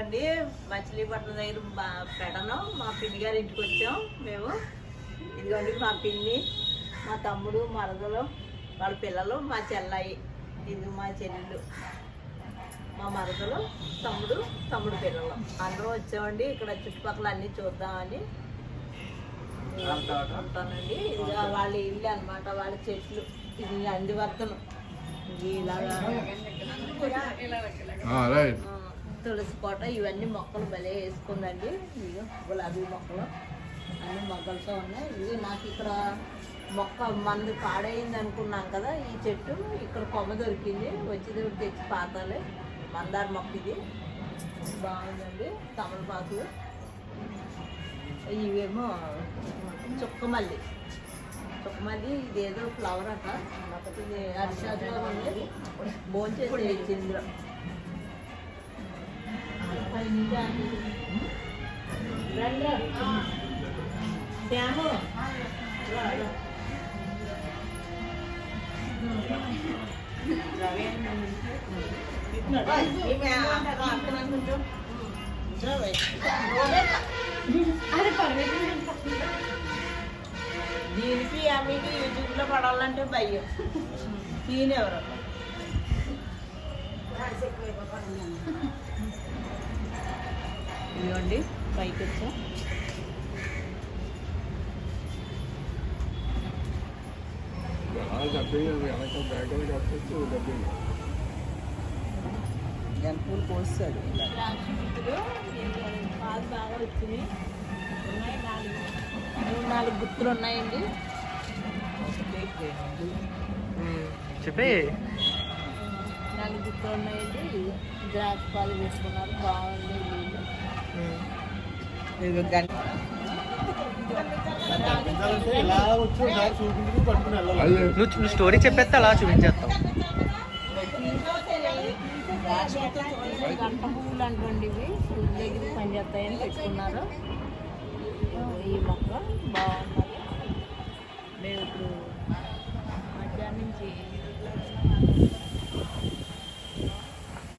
ఇదిగోండి మచిలీపట్నం దగ్గర పెడను మా పిన్ని గారి ఇంటికి వచ్చాం మేము. ఇదిగోండి మా పిన్ని, మా తమ్ముడు, మరదలు, వాళ్ళ పిల్లలు, మా చెల్లాయి, ఇది మా చెల్లెలు, మా మరదలు, తమ్ముడు పిల్లలు అందరూ వచ్చామండి. ఇక్కడ చుట్టుపక్కల అన్నీ చూద్దామని ఉంటానండి. ఇది వాళ్ళ ఇల్లు అనమాట, వాళ్ళ చెట్లు. ఇది అందివర్తనం, ఇలాగా తులసి కోట, ఇవన్నీ మొక్కలు భలే వేసుకుందండి. ఇవి గులాబీ మొక్కలు అన్ని మొక్కలతో ఉన్నాయి. ఇది నాకు ఇక్కడ మొక్క మంది పాడైంది అనుకున్నాం కదా, ఈ చెట్టు ఇక్కడ కొమ్మ దొరికింది, వచ్చేటప్పుడు తెచ్చి పాతాలి. మందార మొక్క ఇది బాగుందండి. తమలపాకులు, ఇవేమో చుక్కమల్లి, ఇదేదో ఫ్లవర్ అట, ఒకటి అరిషాదులో ఉంది, భోంచేసి ఇచ్చింది. శ్యాము దీనికి ఆమెకి యూట్యూబ్లో పడాలంటే భయం. తీనెవరు ఇదిగోండి పైకి వచ్చా. పూలు పోస్తాడు. పాలు బాగా వచ్చినాయి, ఉన్నాయి 4 గుత్తులు ఉన్నాయండి. చెప్పే 4 గుత్తులు ఉన్నాయండి. ద్రాక్ష పాలు వేసుకున్నారు, బాగుంది. నువ్వు స్టోరీ చెప్పేస్తే అలా చూపించేస్తాం. గంట పువ్వులు అనుకోండి, ఇవి సూర్యుడి దగ్గర పనిచేస్తాయని పెట్టుకున్నారు. ఈ మొక్క బాగుంది.